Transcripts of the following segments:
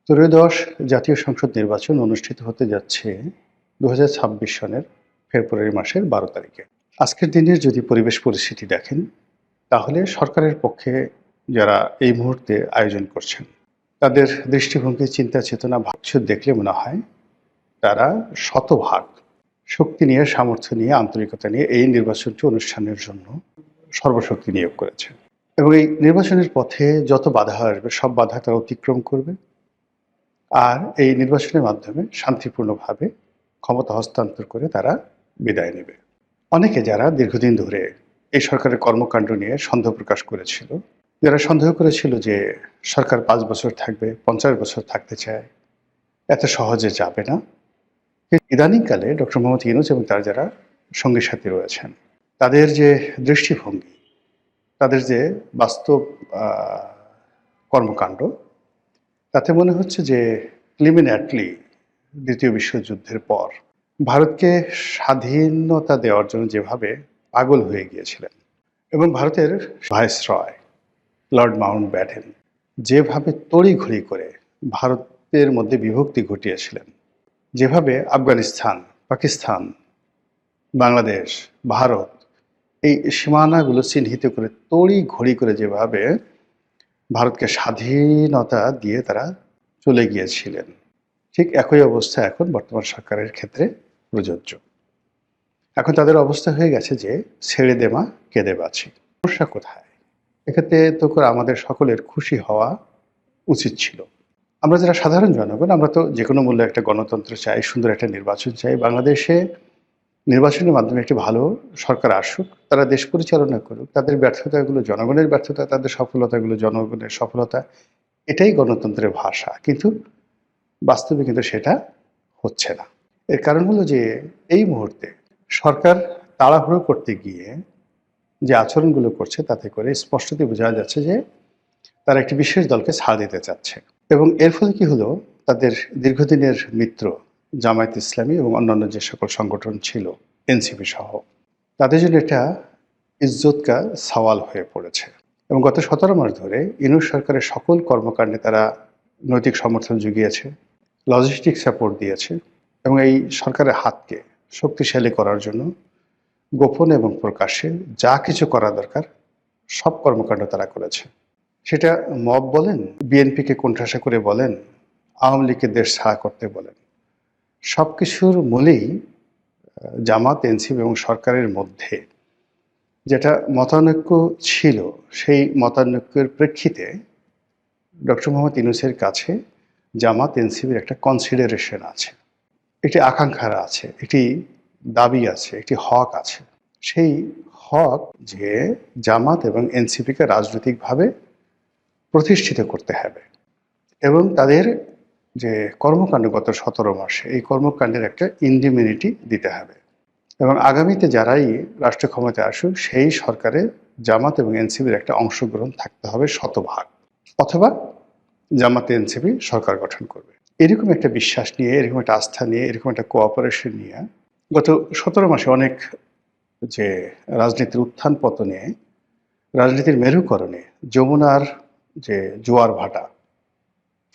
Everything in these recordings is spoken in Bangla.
ত্রয়োদশ জাতীয় সংসদ নির্বাচন অনুষ্ঠিত হতে যাচ্ছে ২০২৬ সনের ফেব্রুয়ারি মাসের ১২ তারিখে। আজকের দিনের যদি পরিবেশ পরিস্থিতি দেখেন, তাহলে সরকারের পক্ষে যারা এই মুহূর্তে আয়োজন করছেন, তাদের দৃষ্টিভঙ্গি, চিন্তা চেতনা, ভাবছুর দেখলে মনে হয় তারা শতভাগ শক্তি নিয়ে, সামর্থ্য নিয়ে, আন্তরিকতা নিয়ে এই নির্বাচনটি অনুষ্ঠানের জন্য সর্বশক্তি নিয়োগ করেছে। এবং এই নির্বাচনের পথে যত বাধা আসবে সব বাধা তারা অতিক্রম করবে। আর এই নির্বাচনের মাধ্যমে শান্তিপূর্ণভাবে ক্ষমতা হস্তান্তর করে তারা বিদায় নেবে। অনেকে যারা দীর্ঘদিন ধরে এই সরকারের কর্মকাণ্ড নিয়ে সন্দেহ প্রকাশ করেছিল, যারা সন্দেহ করেছিল যে সরকার ৫ বছর থাকবে, ৫০ বছর থাকতে চায়, এত সহজে যাবে না, ইদানিংকালে ডক্টর মোহাম্মদ ইউনূস এবং তার যারা সঙ্গী সাথী রয়েছেন, তাদের যে দৃষ্টিভঙ্গি, তাদের যে বাস্তব কর্মকাণ্ড, তাতে মনে হচ্ছে যে প্রিলিমিনারিলি দ্বিতীয় বিশ্বযুদ্ধের পর ভারতকে স্বাধীনতা দেওয়ার জন্য যেভাবে পাগল হয়ে গিয়েছিলেন এবং ভারতের ভাইসরয় লর্ড মাউন্টব্যাটেন যেভাবে তড়িঘড়ি করে ভারতের মধ্যে বিভক্তি ঘটিয়েছিলেন, যেভাবে আফগানিস্তান, পাকিস্তান, বাংলাদেশ, ভারত এই সীমানাগুলো চিহ্নিত করে তড়িঘড়ি করে যেভাবে ভারতকে স্বাধীনতা দিয়ে তারা চলে গিয়েছিলেন, ঠিক একই অবস্থা এখন বর্তমান সরকারের ক্ষেত্রে প্রযোজ্য। এখন তাদের অবস্থা হয়ে গেছে যে ছেড়ে দে মা কেঁদে বাঁচি। সমস্যা কোথায়? এক্ষেত্রে তো করে আমাদের সকলের খুশি হওয়া উচিত ছিল। আমরা যারা সাধারণ জনগণ, আমরা তো যে কোনো মূল্যে একটা গণতন্ত্র চাই, সুন্দর একটা নির্বাচন চাই। বাংলাদেশে নির্বাচনের মাধ্যমে একটি ভালো সরকার আসুক, তারা দেশ পরিচালনা করুক, তাদের ব্যর্থতাগুলো জনগণের ব্যর্থতা, তাদের সফলতাগুলো জনগণের সফলতা, এটাই গণতন্ত্রের ভাষা। কিন্তু বাস্তবে কিন্তু সেটা হচ্ছে না। এর কারণ হলো যে এই মুহূর্তে সরকার তাড়াহুড়ো করতে গিয়ে যে আচরণগুলো করছে, তাতে করে স্পষ্টতই বোঝা যাচ্ছে যে তারা একটি বিশেষ দলকে ছাড় দিতে চাচ্ছে। এবং এর ফলে কি হলো, তাদের দীর্ঘদিনের মিত্র জামায়াত ইসলামী এবং অন্যান্য যে সকল সংগঠন ছিল, এনসিপি সহ, তাদের জন্য এটা ইজ্জত কা সওয়াল হয়ে পড়েছে। এবং গত ১৭ মাস ধরে ইউনূস সরকারের সকল কর্মকাণ্ডে তারা নৈতিক সমর্থন জুগিয়েছে, লজিস্টিক সাপোর্ট দিয়েছে এবং এই সরকারের হাতকে শক্তিশালী করার জন্য গোপন এবং প্রকাশ্যে যা কিছু করা দরকার সব কর্মকাণ্ড তারা করেছে। সেটা মব বলেন, বিএনপিকে কোণঠাসা করে বলেন, আওয়ামী লীগকে দেশ ছাড়া করতে বলেন, সব কিছুর মূলেই জামাত, এনসিপি এবং সরকারের মধ্যে যেটা মতানৈক্য ছিল, সেই মতানৈক্যের প্রেক্ষিতে ডক্টর মোহাম্মদ ইউনূসের কাছে জামাত, এনসিপির একটা কনসিডারেশন আছে, একটি আকাঙ্ক্ষা আছে, একটি দাবি আছে, একটি হক আছে। সেই হক যে জামাত এবং এনসিপিকে রাজনৈতিকভাবে প্রতিষ্ঠিত করতে হবে এবং তাদের যে কর্মকাণ্ড গত ১৭ মাসে, এই কর্মকাণ্ডের একটা ইন্ডিমিউনিটি দিতে হবে এবং আগামীতে যারাই রাষ্ট্র ক্ষমতায় আসুক, সেই সরকারে জামাত এবং এনসিপির একটা অংশগ্রহণ থাকতে হবে শতভাগ, অথবা জামাত এনসিপি সরকার গঠন করবে। এরকম একটা বিশ্বাস নিয়ে, এরকম একটা আস্থা নিয়ে, এরকম একটা কোঅপারেশন নিয়ে গত ১৭ মাসে অনেক যে রাজনীতির উত্থান পতনে, রাজনীতির মেরুকরণে যমুনার যে জোয়ার ভাটা,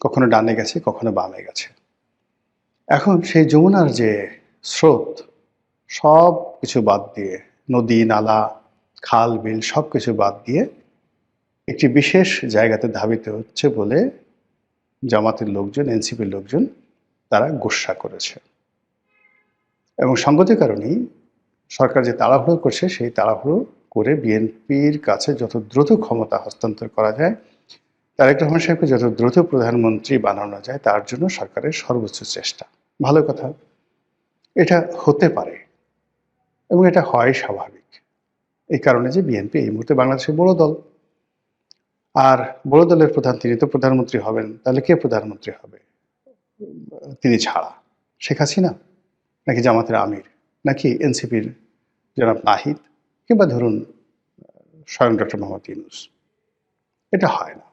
কখনো ডানে গেছে, কখনো বামে গেছে। এখন সেই যমুনার যে স্রোত, সব কিছু বাদ দিয়ে, নদী, নালা, খাল, বিল সব কিছু বাদ দিয়ে একটি বিশেষ জায়গাতে ধাবিত হচ্ছে বলে জামাতের লোকজন, এনসিপির লোকজন তারা গোস্বা করেছে। এবং সঙ্গতির কারণেই সরকার যে তাড়াহুড়ো করছে, সেই তাড়াহুড়ো করে বিএনপির কাছে যত দ্রুত ক্ষমতা হস্তান্তর করা যায়, তারেক রহমান সাহেবকে যত দ্রুত প্রধানমন্ত্রী বানানো যায়, তার জন্য সরকারের সর্বোচ্চ চেষ্টা। ভালো কথা, এটা হতে পারে এবং এটা হয় স্বাভাবিক। এই কারণে যে বিএনপি এই মুহূর্তে বাংলাদেশের বড় দল, আর বড় দলের প্রধান তিনি তো প্রধানমন্ত্রী হবেন, তাহলে কে প্রধানমন্ত্রী হবে তিনি ছাড়া? শেখ হাসিনা, নাকি জামাতের আমির, নাকি এনসিপির জনাব নাহিদ, কিংবা ধরুন স্বয়ং ডক্টর মোহাম্মদ ইউনূস? এটা হয় না।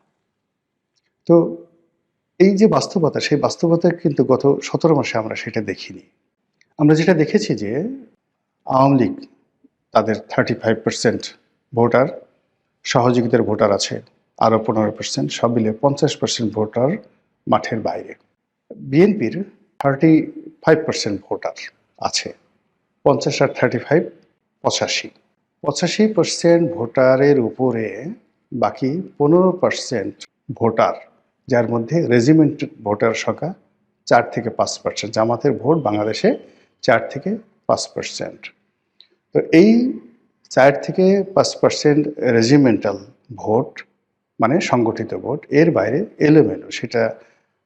তো এই যে বাস্তবতা, সেই বাস্তবতা কিন্তু গত ১৭ মাসে আমরা সেটা দেখিনি। আমরা যেটা দেখেছি যে আওয়ামী লীগ তাদের 35% ভোটার, সহযোগিতার ভোটার আছে আরও 15%, সব মিলিয়ে 50% ভোটার মাঠের বাইরে। বিএনপির 35% ভোটার আছে, 50 আর 35 85। 85% ভোটারের উপরে বাকি 15% ভোটার, যার মধ্যে রেজিমেন্ট ভোটার সংখ্যা 4 থেকে 5%। জামাতের ভোট বাংলাদেশে 4 থেকে 5%। তো এই 4 থেকে 5% রেজিমেন্টাল ভোট মানে সংগঠিত ভোট, এর বাইরে এলোমেলো, সেটা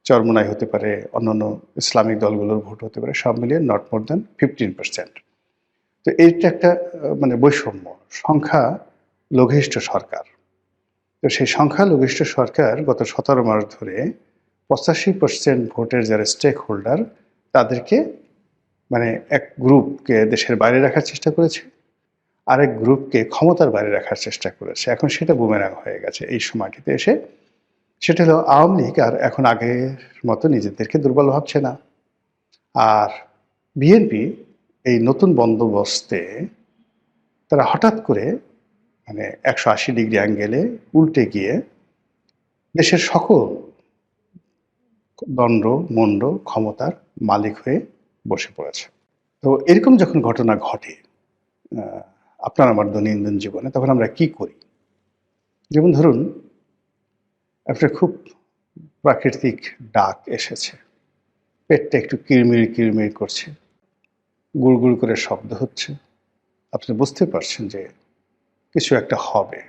চরমোনাই হতে পারে, অন্যান্য ইসলামিক দলগুলোর ভোট হতে পারে, সব মিলিয়ে নট মোর দ্যান 15%। তো এইটা একটা মানে বৈষম্য, সংখ্যা লঘিষ্ঠ সরকার। তো সেই সংখ্যা লঘিষ্ঠ সরকার গত 17 মাস ধরে 85% ভোটের যারা স্টেক হোল্ডার তাদেরকে মানে এক গ্রুপকে দেশের বাইরে রাখার চেষ্টা করেছে, আরেক গ্রুপকে ক্ষমতার বাইরে রাখার চেষ্টা করেছে। এখন সেটা বুমেরাং হয়ে গেছে এই সময়টিতে এসে। সেটা হলো আওয়ামী লীগ আর এখন আগের মতো নিজেদেরকে দুর্বল ভাবছে না। আর বিএনপি এই নতুন বন্দোবস্তে তারা হঠাৎ করে মানে 180 ডিগ্রি অ্যাঙ্গেলে উল্টে গিয়ে দেশের সকল দণ্ড মণ্ড ক্ষমতার মালিক হয়ে বসে পড়েছে। তো এরকম যখন ঘটনা ঘটে আপনার আমার দৈনন্দিন জীবনে, তখন আমরা কি করি? যেমন ধরুন, একটা খুব প্রাকৃতিক ডাক এসেছে, পেটটা একটু কিরমির কিরমির করছে, গুড়গুড় করে শব্দ হচ্ছে, আপনি বুঝতে পারছেন যে কিছু একটা হবে।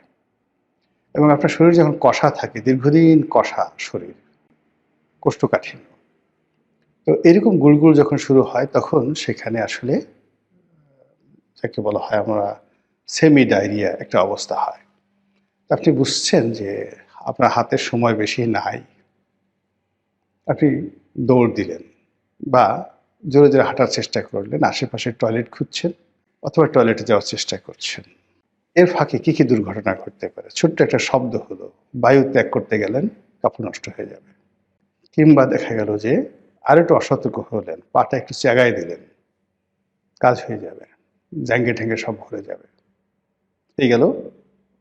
এবং আপনার শরীর যখন কষা থাকে, দীর্ঘদিন কষা শরীর, কোষ্ঠকাঠিন্য, তো এরকম গুড়গুড় যখন শুরু হয় তখন সেখানে আসলে যাকে বলা হয় আমরা সেমি ডায়রিয়া একটা অবস্থা হয়। আপনি বুঝছেন যে আপনার হাতের সময় বেশি নাই, আপনি দৌড় দিলেন বা জোরে জোরে হাঁটার চেষ্টা করলেন, আশেপাশে টয়লেট খুঁজছেন অথবা টয়লেটে যাওয়ার চেষ্টা করছেন। এর ফাঁকে কি কি দুর্ঘটনা ঘটতে পারে? ছোট্ট একটা শব্দ হলো, বায়ু ত্যাগ করতে গেলেন, কাপড় নষ্ট হয়ে যাবে। কিংবা দেখা গেল যে আর একটু অসতর্ক হলেন, পাটা একটু চেগায় দিলেন, কাজ হয়ে যাবে, জ্যাঙ্গে ঠ্যাঙ্গে সব ভরে যাবে। এই গেল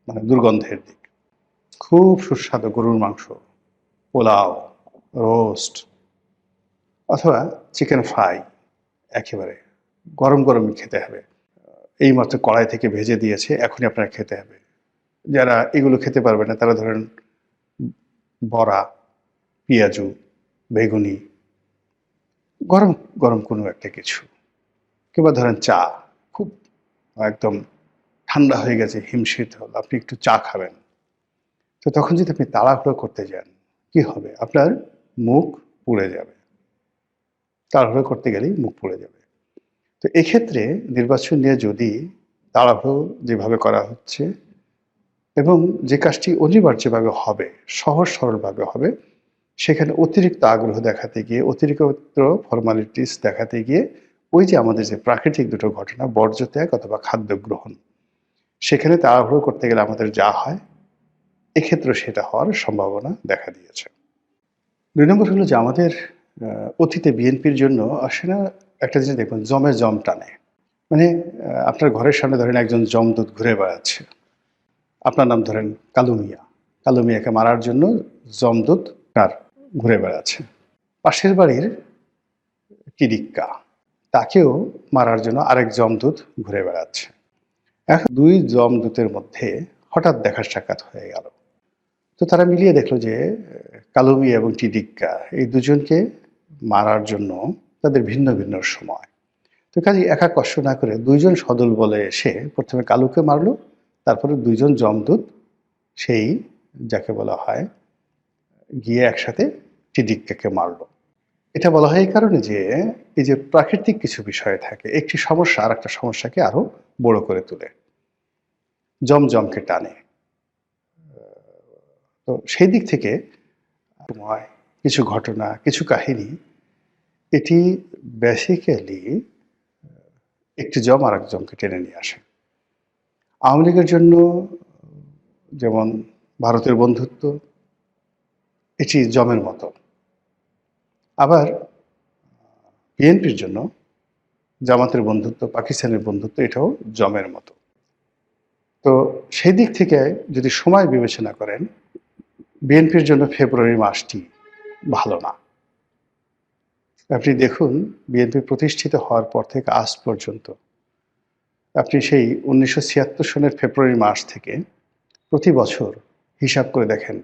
মানে দুর্গন্ধের দিক। খুব সুস্বাদু গরুর মাংস, পোলাও, রোস্ট অথবা চিকেন ফ্রাই একেবারে গরম গরমই খেতে হবে, এইমাত্র কড়াই থেকে ভেজে দিয়েছে, এখনই আপনার খেতে হবে। যারা এগুলো খেতে পারবে না তারা ধরেন বড়া, পেঁয়াজু, বেগুনি, গরম গরম কোনো একটা কিছু, কিংবা ধরেন চা, খুব একদম ঠান্ডা হয়ে গেছে, হিমশীতল, আপনি একটু চা খাবেন। তো তখন যদি আপনি তাড়াহুড়ো করতে যান, কি হবে? আপনার মুখ পুড়ে যাবে, তাড়াহুড়ো করতে গেলেই মুখ পুড়ে যাবে। তো এক্ষেত্রে নির্বাচন নিয়ে যদি তাড়াহুড়ো যেভাবে করা হচ্ছে এবং যে কাজটি অনিবার্যভাবে হবে, সহজ সরলভাবে হবে, সেখানে অতিরিক্ত আগ্রহ দেখাতে গিয়ে, অতিরিক্ত ফর্মালিটিস দেখাতে গিয়ে ওই যে আমাদের যে প্রাকৃতিক দুটো ঘটনা, বর্জ্য ত্যাগ অথবা খাদ্য গ্রহণ, সেখানে তাড়াহুড়ো করতে গেলে আমাদের যা হয়, এক্ষেত্রে সেটা হওয়ার সম্ভাবনা দেখা দিয়েছে। ২ নম্বর হলো যে আমাদের অতীতে বিএনপির জন্য আসলে একটা জিনিস দেখুন, জমে জম টানে। মানে আপনার ঘরের সামনে ধরেন একজন জমদূত ঘুরে বেড়াচ্ছে, আপনার নাম ধরেন কালু মিয়া, কালু মিয়াকে মারার জন্য জমদূত তার ঘুরে বেড়াচ্ছে। পাশের বাড়ির টিডিক্কা, তাকেও মারার জন্য আরেক জমদূত ঘুরে বেড়াচ্ছে। এখন ২ জমদূতের মধ্যে হঠাৎ দেখা সাক্ষাৎ হয়ে গেল। তো তারা মিলিয়ে দেখলো যে কালু মিয়া এবং টিডিক্কা এই দুজনকে মারার জন্য তাদের ভিন্ন ভিন্ন সময়। তো কাজেই একা কষ্ট না করে ২ জন সদল বলে এসে প্রথমে কালুকে মারলো, তারপরে ২ জন জমদূত সেই যাকে বলা হয় গিয়ে একসাথে টিডিক্কাকে মারলো। এটা বলা হয় এই কারণে যে এই যে প্রাকৃতিক কিছু বিষয় থাকে, একটি সমস্যা আর একটা সমস্যাকে আরো বড় করে তোলে, জমজমকে টানে। তো সেই দিক থেকে সময়, কিছু ঘটনা, কিছু কাহিনী, এটি বেসিক্যালি একটি জম আর এক জমকে টেনে নিয়ে আসে। আওয়ামী লীগের জন্য যেমন ভারতের বন্ধুত্ব, এটি জমের মতো। আবার বিএনপির জন্য জামাতের বন্ধুত্ব, পাকিস্তানের বন্ধুত্ব, এটাও জমের মতো। তো সেই দিক থেকে যদি সময় বিবেচনা করেন, বিএনপির জন্য ফেব্রুয়ারি মাসটি ভালো না। আপনি দেখুন বিএনপি প্রতিষ্ঠিত হওয়ার পর থেকে আজ পর্যন্ত আপনি সেই ১৯৭৬ সনের ফেব্রুয়ারি মাস থেকে প্রতি বছর হিসাব করে দেখেন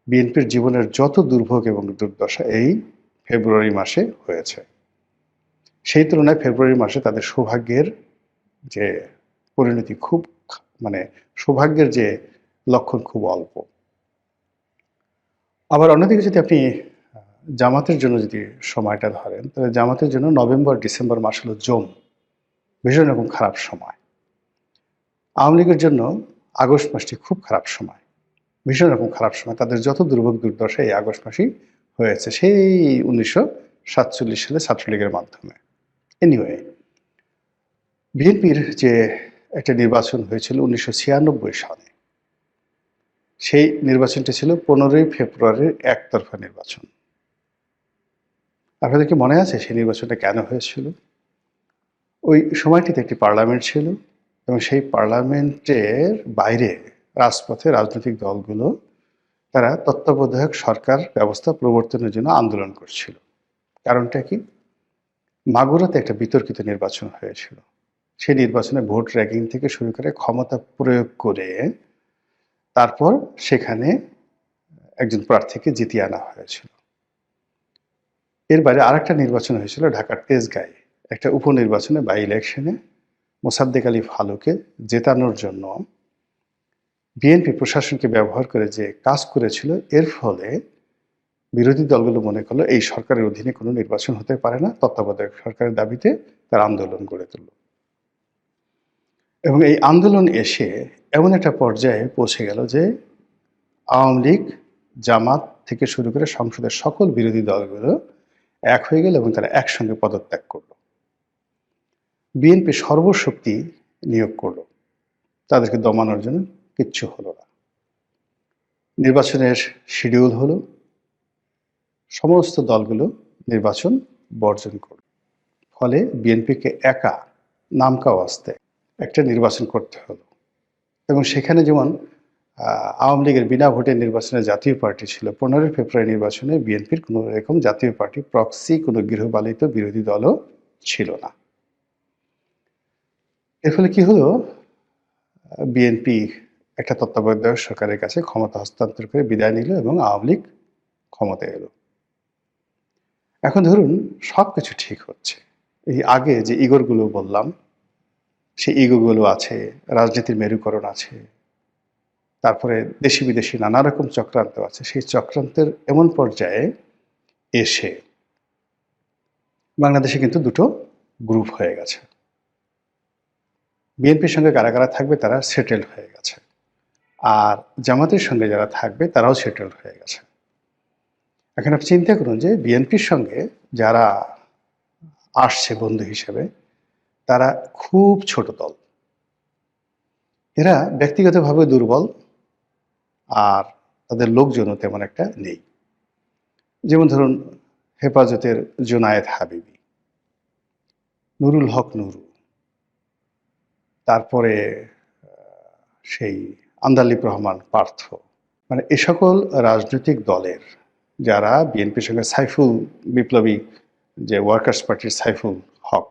বিএনপির জীবনের যত দুর্ভোগ এবং দুর্দশা এই ফেব্রুয়ারি মাসে হয়েছে। সেই তুলনায় ফেব্রুয়ারি মাসে তাদের সৌভাগ্যের যে পরিণতি খুব মানে সৌভাগ্যের যে লক্ষণ খুব অল্প। আবার অন্যদিকে যদি আপনি জামাতের জন্য যদি সময়টা ধরেন, তাহলে জামাতের জন্য নভেম্বর ডিসেম্বর মাস হলো ভীষণ রকম খারাপ সময়। আওয়ামী লীগের জন্য আগস্ট মাসটি খুব খারাপ সময়, ভীষণ রকম খারাপ সময়। তাদের যত দুর্ভোগ দুর্দশা এই আগস্ট মাসেই হয়েছে, সেই ১৯৪৭ সালে ছাত্রলীগের মাধ্যমে। এনিওয়ে, বিএনপির যে একটা নির্বাচন হয়েছিল ১৯৯৬ সালে, সেই নির্বাচনটি ছিল ১৫ই ফেব্রুয়ারির একতরফা নির্বাচন। আপনাদের কি মনে আছে সেই নির্বাচনটা কেন হয়েছিল? ওই সময়টিতে একটি পার্লামেন্ট ছিল এবং সেই পার্লামেন্টের বাইরে রাজপথে রাজনৈতিক দলগুলো তারা তত্ত্বাবধায়ক সরকার ব্যবস্থা প্রবর্তনের জন্য আন্দোলন করছিল। কারণটা কি? মাগুরাতে একটা বিতর্কিত নির্বাচন হয়েছিল। সেই নির্বাচনে ভোট র্যাগিং থেকে শুরু করে ক্ষমতা প্রয়োগ করে তারপর সেখানে একজন প্রার্থীকে জিতিয়ে আনা হয়েছিল। এর বাইরে আরেকটা নির্বাচন হয়েছিল ঢাকার তেজগাঁয়ে, একটা উপনির্বাচনে বাই ইলেকশনে মোসাদ্দেক আলী ফালুকে জেতানোর জন্য বিএনপি প্রশাসনকে ব্যবহার করে যে কাজ করেছিল, এর ফলে বিরোধী দলগুলো মনে করলো এই সরকারের অধীনে কোনো নির্বাচন হতে পারে না, তত্ত্বাবধায়ক সরকারের দাবিতে তার আন্দোলন গড়ে তুলল। এবং এই আন্দোলন এসে এমন একটা পর্যায়ে পৌঁছে গেল যে আওয়ামী লীগ, জামাত থেকে শুরু করে সংসদের সকল বিরোধী দলগুলো এক হয়ে গেল এবং তারা একসঙ্গে পদত্যাগ করল। বিএনপি সর্বশক্তি নিয়োগ করলো, তাদেরকে দমানোর জন্য কিচ্ছু হলো না। নির্বাচনের শিডিউল হলো, সমস্ত দলগুলো নির্বাচন বর্জন করল। ফলে বিএনপিকে একা নামকা অবস্থায় একটা নির্বাচন করতে হলো। এবং সেখানে যেমন আওয়ামী লীগের বিনা ভোটে নির্বাচনে জাতীয় পার্টি ছিল, 15 ফেব্রুয়ারি নির্বাচনে বিএনপির কোনো এরকম জাতীয় পার্টি প্রক্সি কোনো গৃহপালিত বিরোধী দলও ছিল না। এর ফলে কি হলো? বিএনপি একটা তত্ত্বাবধায়ক সরকারের কাছে ক্ষমতা হস্তান্তর করে বিদায় নিল এবং আওয়ামী লীগ ক্ষমতায় এলো। এখন ধরুন সবকিছু ঠিক হচ্ছে, এই আগে যে ইগোরগুলো বললাম সেই ইগোগুলো আছে, রাজনীতির মেরুকরণ আছে, তারপরে দেশি বিদেশি নানা রকম চক্রান্ত আছে। সেই চক্রান্তের এমন পর্যায়ে এসে বাংলাদেশে কিন্তু দুটো গ্রুপ হয়ে গেছে। বিএনপির সঙ্গে কারা কারা থাকবে তারা সেটেলড হয়ে গেছে, আর জামাতের সঙ্গে যারা থাকবে তারাও সেটেলড হয়ে গেছে। এখন আপনি চিন্তা করুন যে বিএনপির সঙ্গে যারা আসছে বন্ধু হিসেবে তারা খুব ছোট দল, এরা ব্যক্তিগতভাবে দুর্বল আর তাদের লোকজনও তেমন একটা নেই। যেমন ধরুন হেফাজতের জুনায়েদ হাবিবি, নুরুল হক নুরু, তারপরে সেই আন্দালিব রহমান পার্থ, মানে এ সকল রাজনৈতিক দলের যারা বিএনপির সঙ্গে সাইফুল বিপ্লবী যে ওয়ার্কার্স পার্টির সাইফুল হক,